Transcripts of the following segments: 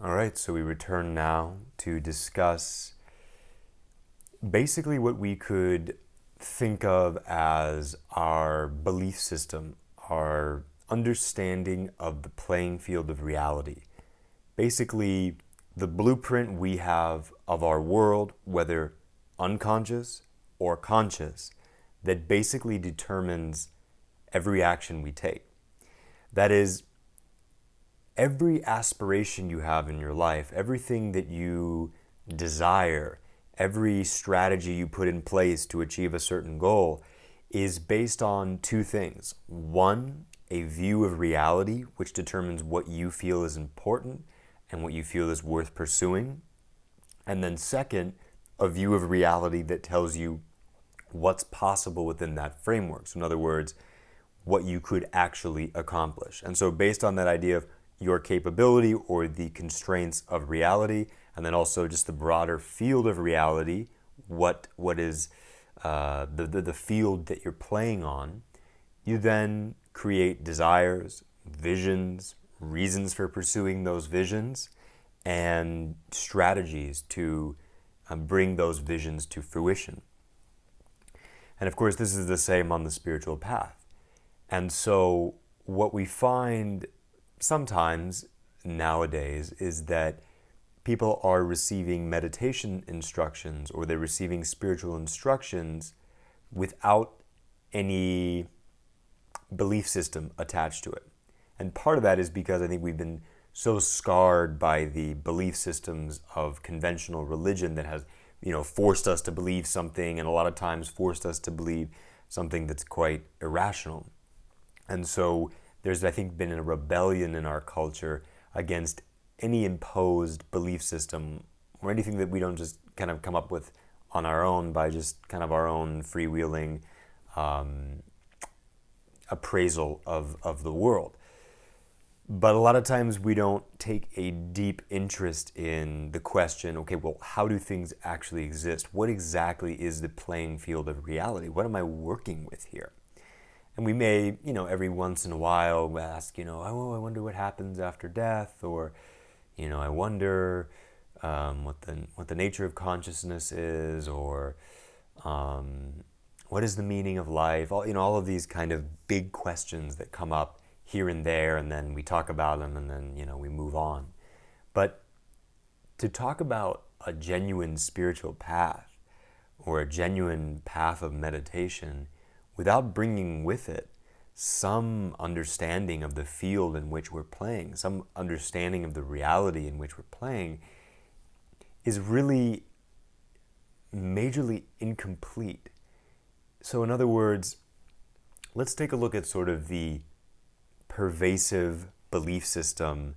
All right, so we return now to discuss basically what we could think of as our belief system, our understanding of the playing field of reality. Basically, the blueprint we have of our world, whether unconscious or conscious, that basically determines every action we take. That is, every aspiration you have in your life, everything that you desire, every strategy you put in place to achieve a certain goal is based on two things. One, a view of reality, which determines what you feel is important and what you feel is worth pursuing. And then second, a view of reality that tells you what's possible within that framework. So in other words, what you could actually accomplish. And so based on that idea of your capability or the constraints of reality, and then also just the broader field of reality, what is the field that you're playing on, you then create desires, visions, reasons for pursuing those visions, and strategies to bring those visions to fruition. And of course, this is the same on the spiritual path. And so what we find sometimes nowadays is that people are receiving meditation instructions or they're receiving spiritual instructions without any belief system attached to it. And part of that is because I think we've been so scarred by the belief systems of conventional religion that has, forced us to believe something, and a lot of times forced us to believe something that's quite irrational. And so there's, I think, been a rebellion in our culture against any imposed belief system or anything that we don't just kind of come up with on our own by just kind of our own freewheeling appraisal of the world. But a lot of times we don't take a deep interest in the question, okay, well, how do things actually exist? What exactly is the playing field of reality? What am I working with here? And we may, every once in a while ask, oh, I wonder what happens after death, or, I wonder what the nature of consciousness is, or what is the meaning of life? All of these kind of big questions that come up here and there, and then we talk about them, and then, we move on. But to talk about a genuine spiritual path or a genuine path of meditation without bringing with it some understanding of the field in which we're playing, some understanding of the reality in which we're playing, is really majorly incomplete. So in other words, let's take a look at sort of the pervasive belief system,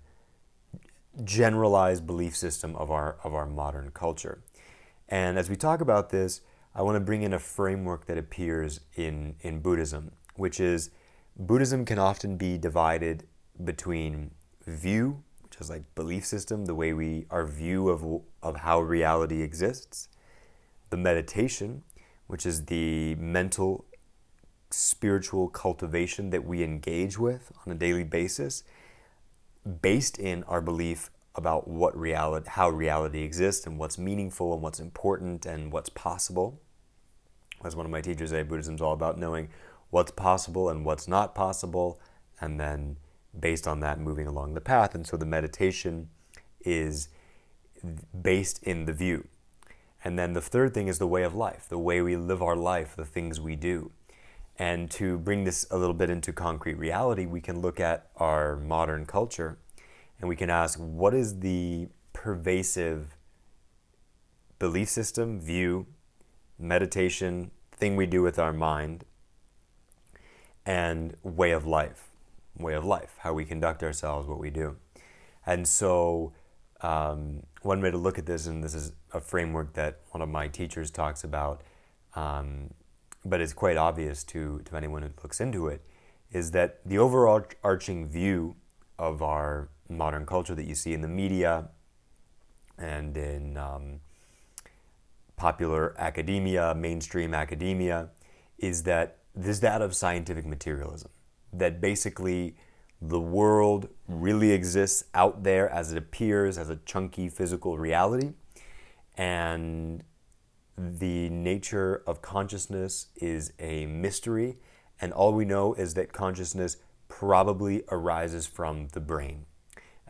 generalized belief system of our modern culture. And as we talk about this, I want to bring in a framework that appears in Buddhism, which is Buddhism can often be divided between view, which is like belief system, the way our view of how reality exists, the meditation, which is the mental spiritual cultivation that we engage with on a daily basis, based in our belief about how reality exists and what's meaningful and what's important and what's possible. As one of my teachers say, Buddhism's all about knowing what's possible and what's not possible, and then based on that, moving along the path. And so the meditation is based in the view. And then the third thing is the way of life, the way we live our life, the things we do. And to bring this a little bit into concrete reality, we can look at our modern culture and we can ask, what is the pervasive belief system, view, meditation, thing we do with our mind, and way of life, how we conduct ourselves, what we do. And so one way to look at this, and this is a framework that one of my teachers talks about, but it's quite obvious to anyone who looks into it, is that the overarching view of our modern culture that you see in the media and in popular academia, mainstream academia, is that of scientific materialism. That basically the world really exists out there as it appears as a chunky physical reality, and the nature of consciousness is a mystery, and all we know is that consciousness probably arises from the brain.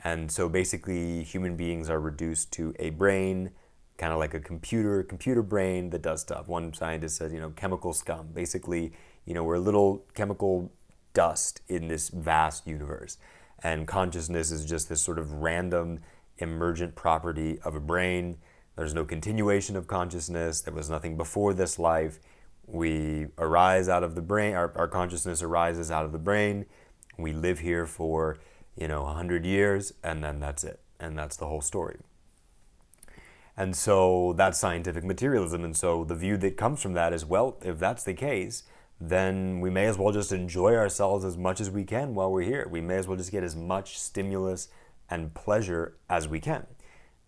And so basically human beings are reduced to a brain, kind of like a computer brain that does stuff. One scientist says, chemical scum. Basically, we're a little chemical dust in this vast universe. And consciousness is just this sort of random emergent property of a brain. There's no continuation of consciousness. There was nothing before this life. We arise out of the brain. Our consciousness arises out of the brain. We live here for, 100 years, and then that's it. And that's the whole story. And so that's scientific materialism. And so the view that comes from that is, well, if that's the case, then we may as well just enjoy ourselves as much as we can while we're here. We may as well just get as much stimulus and pleasure as we can.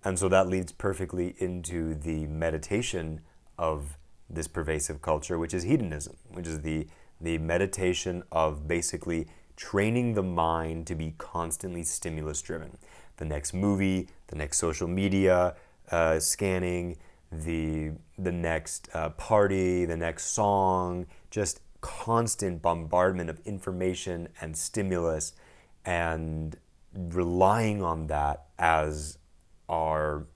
And so that leads perfectly into the meditation of this pervasive culture, which is hedonism, which is the meditation of basically training the mind to be constantly stimulus driven. The next movie, the next social media scanning, the next party, the next song, just constant bombardment of information and stimulus, and relying on that as our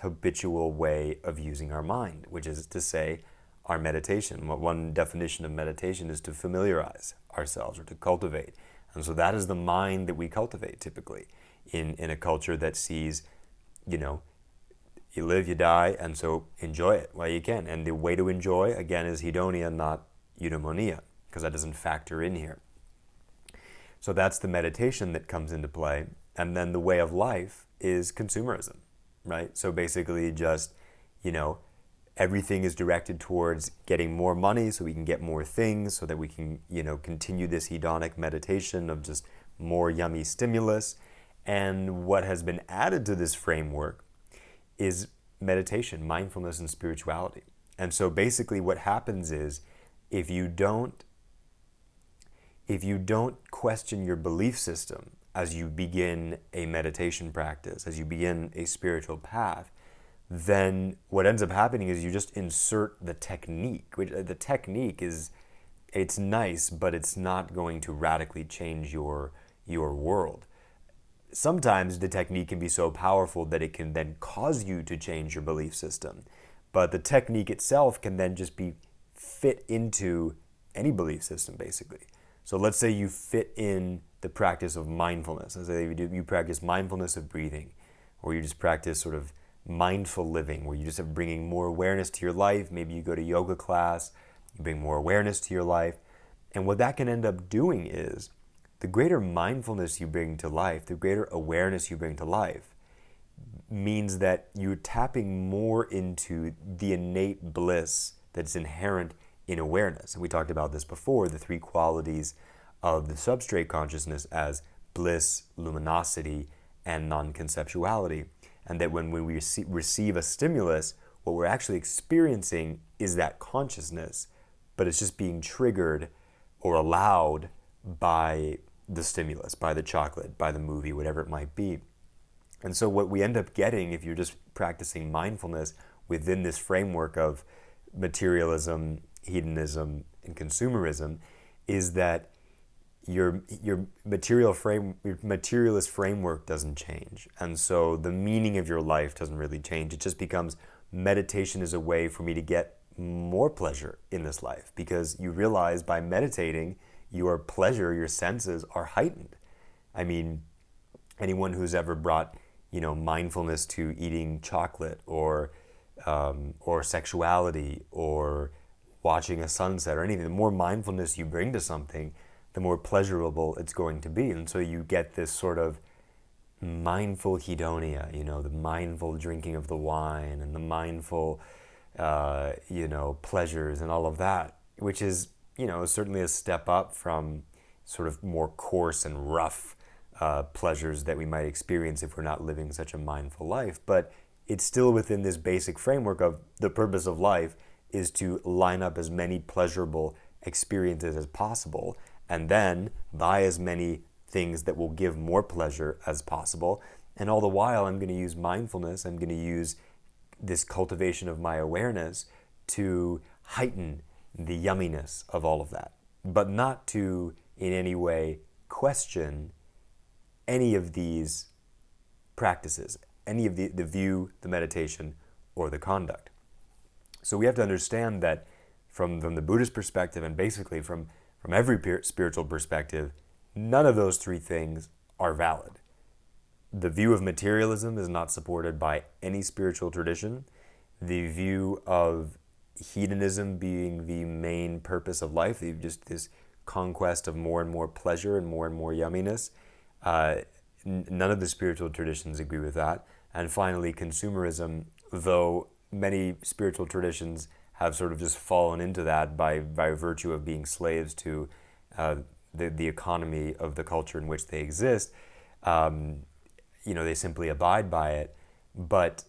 habitual way of using our mind, which is to say, our meditation. One definition of meditation is to familiarize ourselves or to cultivate. And so that is the mind that we cultivate typically in a culture that sees, you live, you die, and so enjoy it while you can. And the way to enjoy, again, is hedonia, not eudaimonia, because that doesn't factor in here. So that's the meditation that comes into play. And then the way of life is consumerism, right? So basically just, everything is directed towards getting more money so we can get more things so that we can, continue this hedonic meditation of just more yummy stimulus. And what has been added to this framework is meditation, mindfulness, and spirituality. And so basically what happens is if you don't question your belief system as you begin a meditation practice, as you begin a spiritual path, then what ends up happening is you just insert the technique, which the technique is, it's nice, but it's not going to radically change your world. Sometimes the technique can be so powerful that it can then cause you to change your belief system. But the technique itself can then just be fit into any belief system, basically. So let's say you fit in the practice of mindfulness. Let's say you practice mindfulness of breathing, or you just practice sort of mindful living, where you just have bringing more awareness to your life. Maybe you go to yoga class, you bring more awareness to your life. And what that can end up doing is the greater mindfulness you bring to life, the greater awareness you bring to life, means that you're tapping more into the innate bliss that's inherent in awareness. And we talked about this before, the three qualities of the substrate consciousness as bliss, luminosity, and non-conceptuality. And that when we receive a stimulus, what we're actually experiencing is that consciousness, but it's just being triggered or allowed by the stimulus, by the chocolate, by the movie, whatever it might be. And so what we end up getting if you're just practicing mindfulness within this framework of materialism, hedonism, and consumerism is that your materialist framework doesn't change. And so the meaning of your life doesn't really change. It just becomes meditation is a way for me to get more pleasure in this life, because you realize by meditating, your pleasure, your senses are heightened. I mean, anyone who's ever brought, mindfulness to eating chocolate or sexuality or watching a sunset or anything, the more mindfulness you bring to something, the more pleasurable it's going to be. And so you get this sort of mindful hedonia, the mindful drinking of the wine and the mindful, pleasures and all of that, which is, certainly a step up from sort of more coarse and rough pleasures that we might experience if we're not living such a mindful life. But it's still within this basic framework of the purpose of life is to line up as many pleasurable experiences as possible, and then by as many things that will give more pleasure as possible. And all the while, I'm going to use mindfulness, I'm going to use this cultivation of my awareness to heighten the yumminess of all of that, but not to in any way question any of these practices, any of the view, the meditation, or the conduct. So we have to understand that from the Buddhist perspective, and basically from every spiritual perspective, none of those three things are valid. The view of materialism is not supported by any spiritual tradition. The view of hedonism being the main purpose of life, just this conquest of more and more pleasure and more yumminess, none of the spiritual traditions agree with that. And finally, consumerism, though many spiritual traditions have sort of just fallen into that by virtue of being slaves to the economy of the culture in which they exist, they simply abide by it. But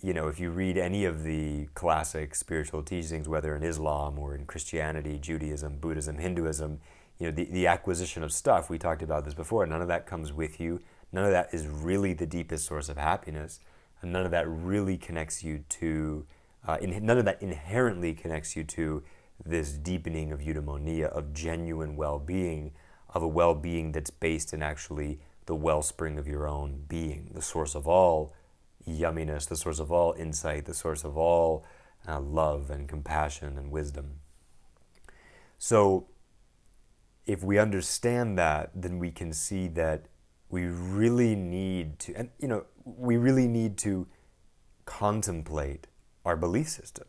if you read any of the classic spiritual teachings, whether in Islam or in Christianity, Judaism, Buddhism, Hinduism, the acquisition of stuff, we talked about this before, none of that comes with you. None of that is really the deepest source of happiness. And none of that really connects you to, none of that inherently connects you to this deepening of eudaimonia, of genuine well-being, of a well-being that's based in actually the wellspring of your own being, the source of all yumminess, the source of all insight, the source of all love and compassion and wisdom. So if we understand that, then we can see that we really need to, we really need to contemplate our belief system,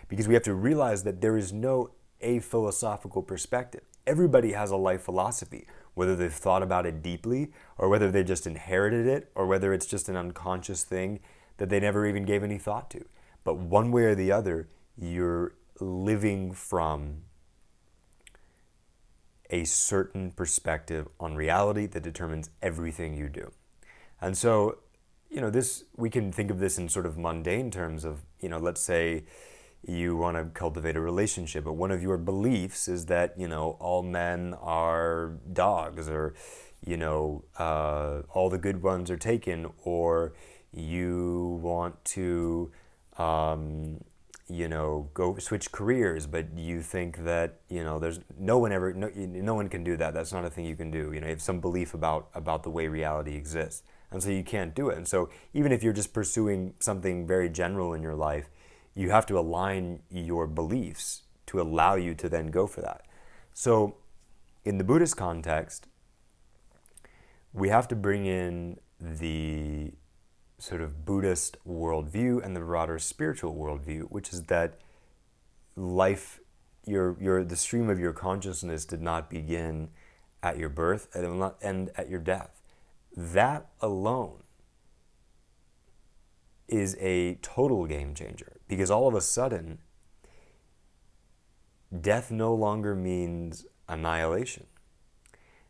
because we have to realize that there is no aphilosophical perspective. Everybody has a life philosophy, whether they've thought about it deeply or whether they just inherited it or whether it's just an unconscious thing that they never even gave any thought to. But one way or the other, you're living from a certain perspective on reality that determines everything you do. And so, we can think of this in sort of mundane terms of, let's say you want to cultivate a relationship, but one of your beliefs is that, all men are dogs, or, all the good ones are taken, or you want to, go switch careers, but you think that, there's no one can do that. That's not a thing you can do. You have some belief about the way reality exists. And so you can't do it. And so even if you're just pursuing something very general in your life, you have to align your beliefs to allow you to then go for that. So in the Buddhist context, we have to bring in the sort of Buddhist worldview and the broader spiritual worldview, which is that life, the stream of your consciousness did not begin at your birth and it will not end at your death. That alone is a total game changer, because all of a sudden, death no longer means annihilation.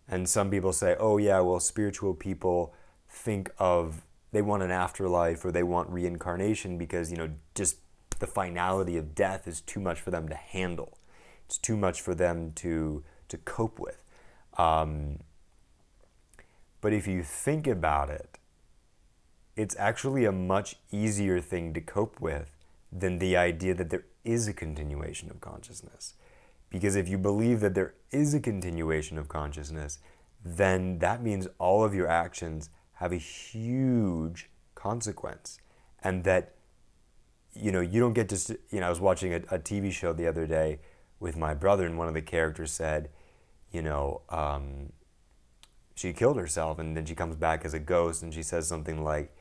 And some people say, oh yeah, well, spiritual people they want an afterlife or they want reincarnation because, just the finality of death is too much for them to handle. It's too much for them to cope with. But if you think about it, it's actually a much easier thing to cope with than the idea that there is a continuation of consciousness. Because if you believe that there is a continuation of consciousness, then that means all of your actions have a huge consequence. And that, you don't get to, I was watching a TV show the other day with my brother, and one of the characters said, she killed herself, and then she comes back as a ghost, and she says something like,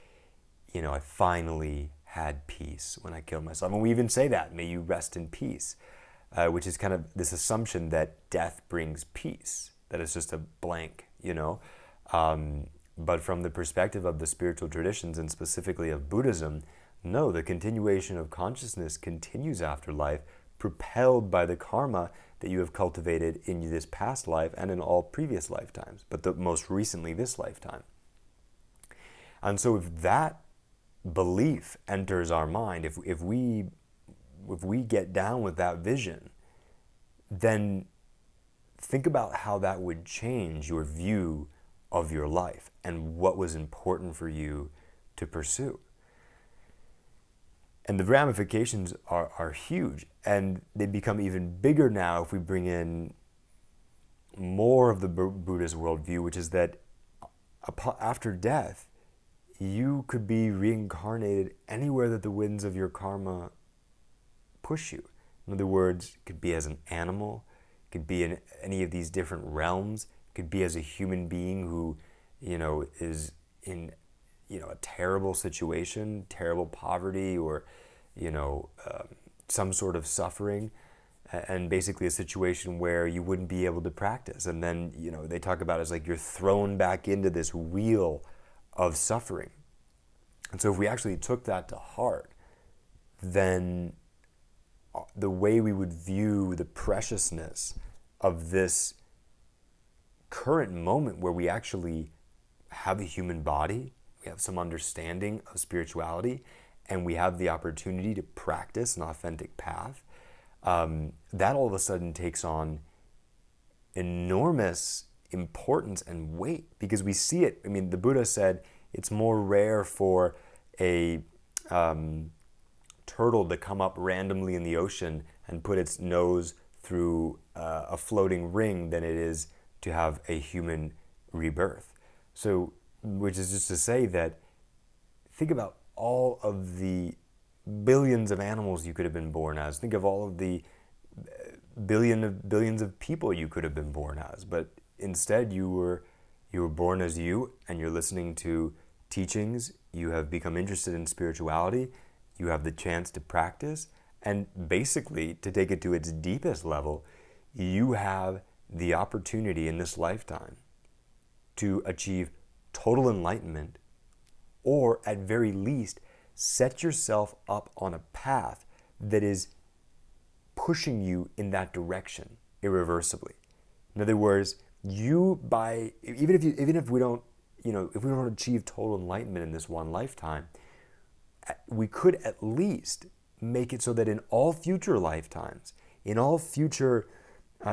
I finally had peace when I killed myself. And we even say that, may you rest in peace, which is kind of this assumption that death brings peace, that it's just a blank, But from the perspective of the spiritual traditions, and specifically of Buddhism, no, the continuation of consciousness continues after life, propelled by the karma that you have cultivated in this past life and in all previous lifetimes, but most recently this lifetime. And so if that belief enters our mind, if we get down with that vision, then think about how that would change your view of your life and what was important for you to pursue. And the ramifications are huge, and they become even bigger now if we bring in more of the Buddhist worldview, which is that after death, you could be reincarnated anywhere that the winds of your karma push you. In other words, it could be as an animal, it could be in any of these different realms, it could be as a human being who, is in, a terrible situation, terrible poverty, or, some sort of suffering, and basically a situation where you wouldn't be able to practice. And then, they talk about it as like you're thrown back into this wheel of suffering. And so if we actually took that to heart, then the way we would view the preciousness of this current moment where we actually have a human body, we have some understanding of spirituality, and we have the opportunity to practice an authentic path, that all of a sudden takes on enormous importance and weight, because we see it. I mean, the Buddha said it's more rare for a turtle to come up randomly in the ocean and put its nose through a floating ring than it is to have a human rebirth. So, which is just to say that, think about all of the billions of animals you could have been born as. Think of all of the billions of people you could have been born as. But instead, you were born as you, and you're listening to teachings. You have become interested in spirituality. You have the chance to practice. And basically, to take it to its deepest level, you have the opportunity in this lifetime to achieve total enlightenment, or at very least, set yourself up on a path that is pushing you in that direction irreversibly. In other words, even if we don't achieve total enlightenment in this one lifetime, we could at least make it so that in all future lifetimes, in all future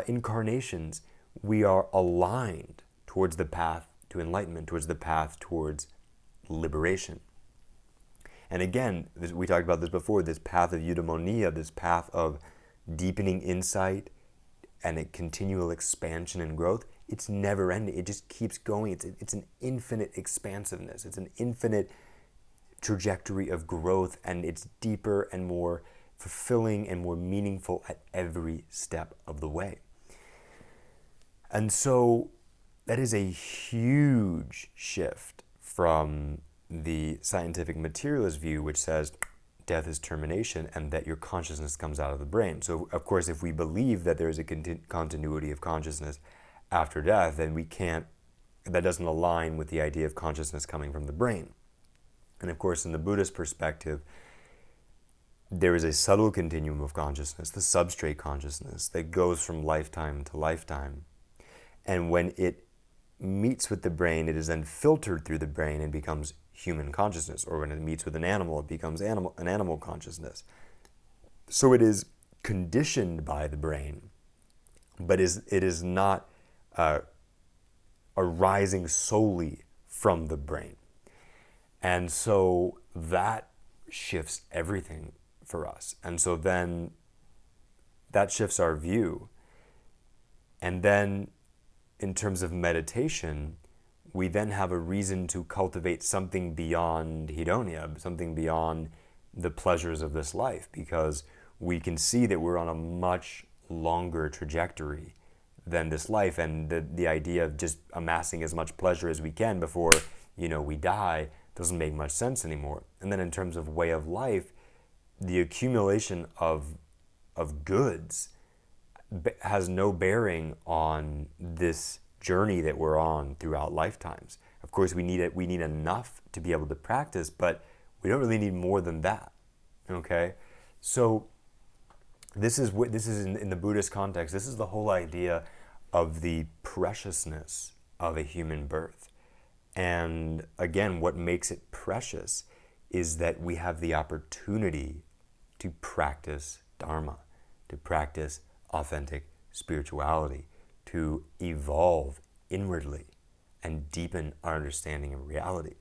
incarnations, we are aligned towards the path to enlightenment, towards the path towards liberation. And again, we talked about this before, this path of eudaimonia, this path of deepening insight and a continual expansion and growth, it's never ending. It just keeps going. It's an infinite expansiveness. It's an infinite trajectory of growth, and it's deeper and more fulfilling and more meaningful at every step of the way. And so that is a huge shift from the scientific materialist view, which says death is termination and that your consciousness comes out of the brain. So, of course, if we believe that there is a continuity of consciousness after death, then that doesn't align with the idea of consciousness coming from the brain. And of course, in the Buddhist perspective, there is a subtle continuum of consciousness, the substrate consciousness, that goes from lifetime to lifetime. And when it meets with the brain, it is then filtered through the brain and becomes human consciousness. Or when it meets with an animal, it becomes an animal consciousness. So it is conditioned by the brain, but it is not arising solely from the brain. And so that shifts everything for us. And so then that shifts our view. And then in terms of meditation, we then have a reason to cultivate something beyond hedonia, something beyond the pleasures of this life, because we can see that we're on a much longer trajectory than this life, and the idea of just amassing as much pleasure as we can before we die doesn't make much sense anymore. And then in terms of way of life, the accumulation of goods has no bearing on this journey that we're on throughout lifetimes. Of course, we need enough to be able to practice, but we don't really need more than that. Okay, so this is in the Buddhist context. This is the whole idea of the preciousness of a human birth. And again, what makes it precious is that we have the opportunity to practice Dharma, to practice authentic spirituality, to evolve inwardly and deepen our understanding of reality.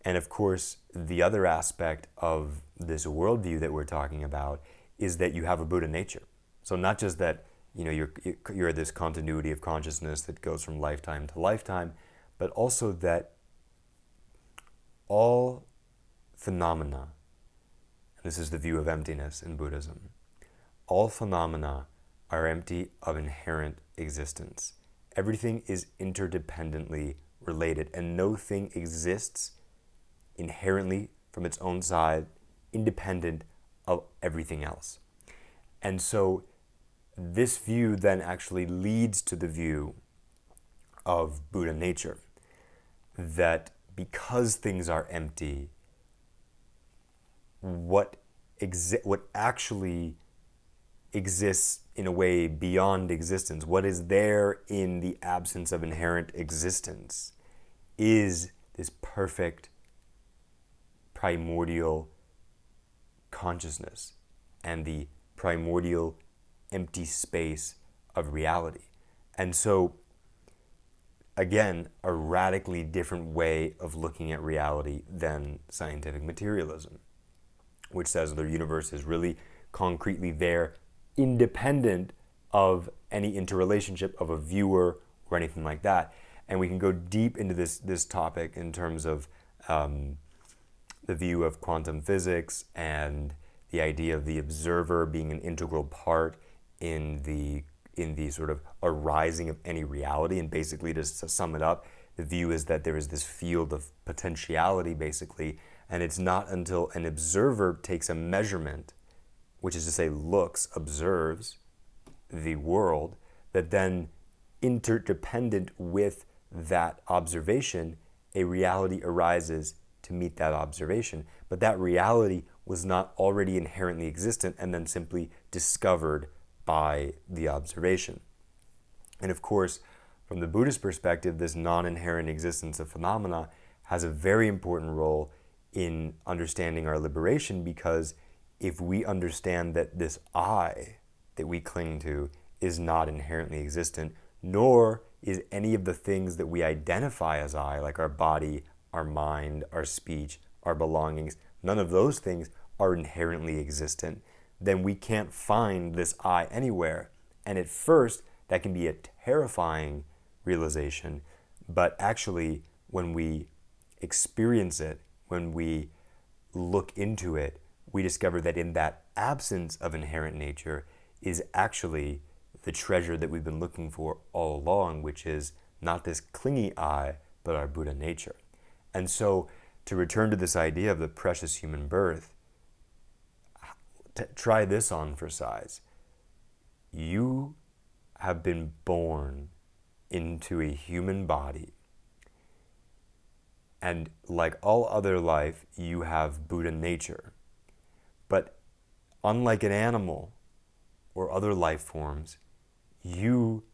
And of course, the other aspect of this worldview that we're talking about is that you have a Buddha nature. So not just that you're this continuity of consciousness that goes from lifetime to lifetime, but also that all phenomena, and this is the view of emptiness in Buddhism, all phenomena are empty of inherent existence. Everything is interdependently related, and no thing exists inherently from its own side, independent of everything else. And so this view then actually leads to the view of Buddha nature, that because things are empty, what actually exists in a way beyond existence, what is there in the absence of inherent existence, is this perfect primordial consciousness and the primordial empty space of reality. And so, again, a radically different way of looking at reality than scientific materialism, which says the universe is really concretely there, independent of any interrelationship of a viewer or anything like that. And we can go deep into this topic in terms of the view of quantum physics and the idea of the observer being an integral part in the sort of arising of any reality. And basically, just to sum it up, the view is that there is this field of potentiality, basically, and it's not until an observer takes a measurement, which is to say observes the world, that then interdependent with that observation, a reality arises to meet that observation. But that reality was not already inherently existent and then simply discovered by the observation. And of course, from the Buddhist perspective, this non-inherent existence of phenomena has a very important role in understanding our liberation, because if we understand that this I that we cling to is not inherently existent, nor is any of the things that we identify as I, like our body, our mind, our speech, our belongings, none of those things are inherently existent, then we can't find this I anywhere. And at first, that can be a terrifying realization, but actually, when we experience it, when we look into it, we discover that in that absence of inherent nature is actually the treasure that we've been looking for all along, which is not this clingy I, but our Buddha nature. And so, to return to this idea of the precious human birth, try this on for size. You have been born into a human body, and like all other life, you have Buddha nature. But unlike an animal or other life forms, you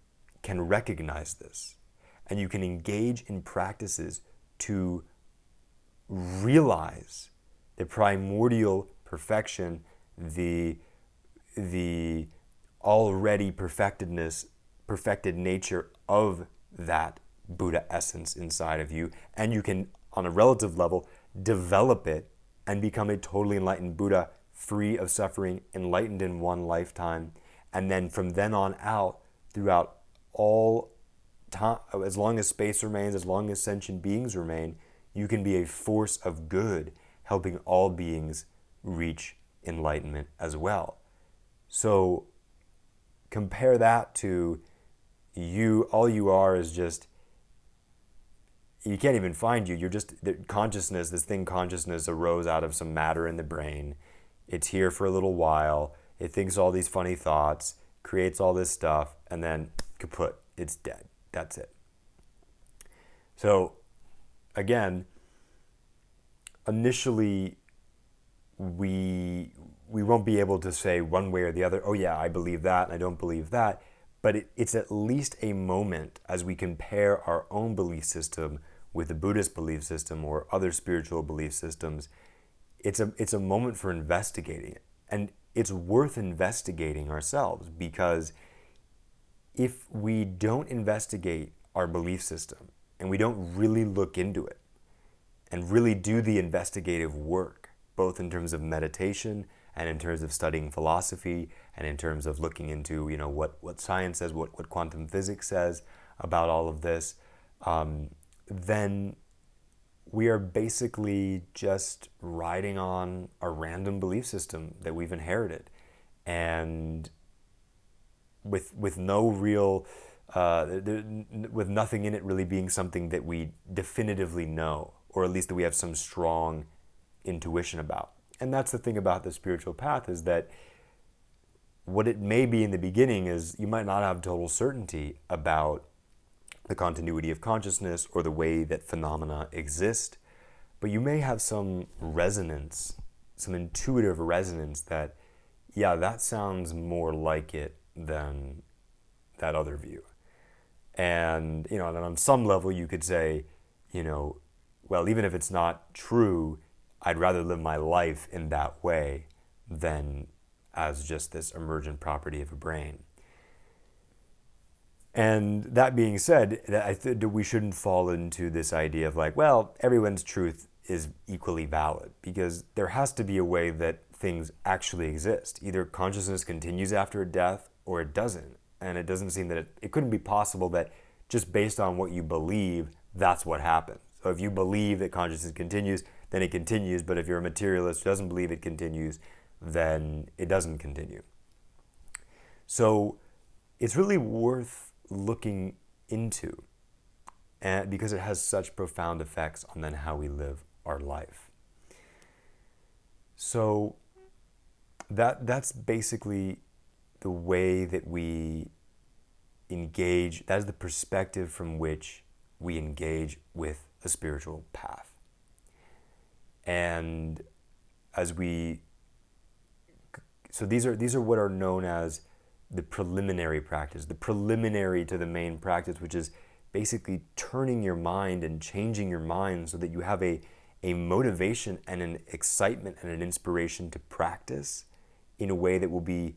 can recognize this, and you can engage in practices to realize the primordial perfection, the already perfected nature of that Buddha essence inside of you, and you can, on a relative level, develop it and become a totally enlightened Buddha, free of suffering, enlightened in one lifetime. And then from then on out, throughout all time, as long as space remains, as long as sentient beings remain, you can be a force of good, helping all beings reach enlightenment as well. So compare that to all you are is just, you can't even find you. You're just consciousness. This thing, consciousness, arose out of some matter in the brain. It's here for a little while. It thinks all these funny thoughts, creates all this stuff, and then kaput, it's dead. That's it. So again, initially, we won't be able to say one way or the other, oh yeah, I believe that and I don't believe that, but it's at least a moment as we compare our own belief system with the Buddhist belief system or other spiritual belief systems. It's a moment for investigating it. And it's worth investigating ourselves, because if we don't investigate our belief system and we don't really look into it and really do the investigative work, both in terms of meditation and in terms of studying philosophy and in terms of looking into, what science says, what quantum physics says about all of this, then we are basically just riding on a random belief system that we've inherited, and with no real, with nothing in it really being something that we definitively know, or at least that we have some strong intuition about. And that's the thing about the spiritual path, is that what it may be in the beginning is you might not have total certainty about the continuity of consciousness or the way that phenomena exist, but you may have some resonance, some intuitive resonance that, yeah, that sounds more like it than that other view. And, and on some level you could say, well, even if it's not true, I'd rather live my life in that way than as just this emergent property of a brain. And that being said, I think that we shouldn't fall into this idea of like, well, everyone's truth is equally valid, because there has to be a way that things actually exist. Either consciousness continues after death or it doesn't. And it doesn't seem that it couldn't be possible that just based on what you believe, that's what happens. So if you believe that consciousness continues, then it continues. But if you're a materialist who doesn't believe it continues, then it doesn't continue. So it's really worth looking into, and because it has such profound effects on then how we live our life. So that's basically the way that we engage. That is the perspective from which we engage with a spiritual path. And so these are what are known as the preliminary practice, the preliminary to the main practice, which is basically turning your mind and changing your mind so that you have a motivation and an excitement and an inspiration to practice in a way that will be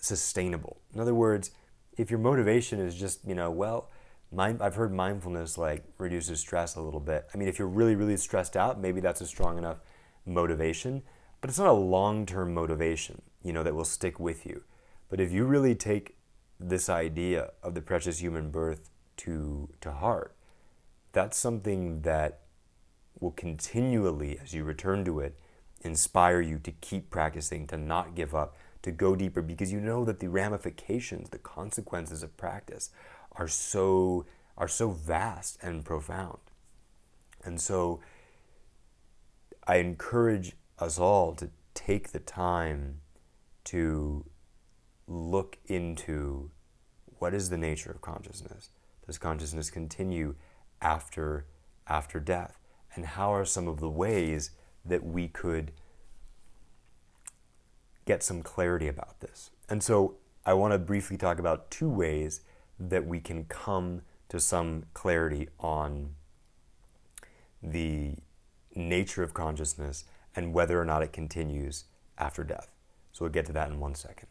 sustainable. In other words, if your motivation is just, I've heard mindfulness like reduces stress a little bit. I mean, if you're really, really stressed out, maybe that's a strong enough motivation, but it's not a long-term motivation, that will stick with you. But if you really take this idea of the precious human birth to heart, that's something that will continually, as you return to it, inspire you to keep practicing, to not give up, to go deeper, because you know that the ramifications, the consequences of practice are so vast and profound. And so I encourage us all to take the time to look into what is the nature of consciousness. Does consciousness continue after death? And how are some of the ways that we could get some clarity about this? And so I want to briefly talk about 2 ways that we can come to some clarity on the nature of consciousness and whether or not it continues after death. So we'll get to that in 1 second.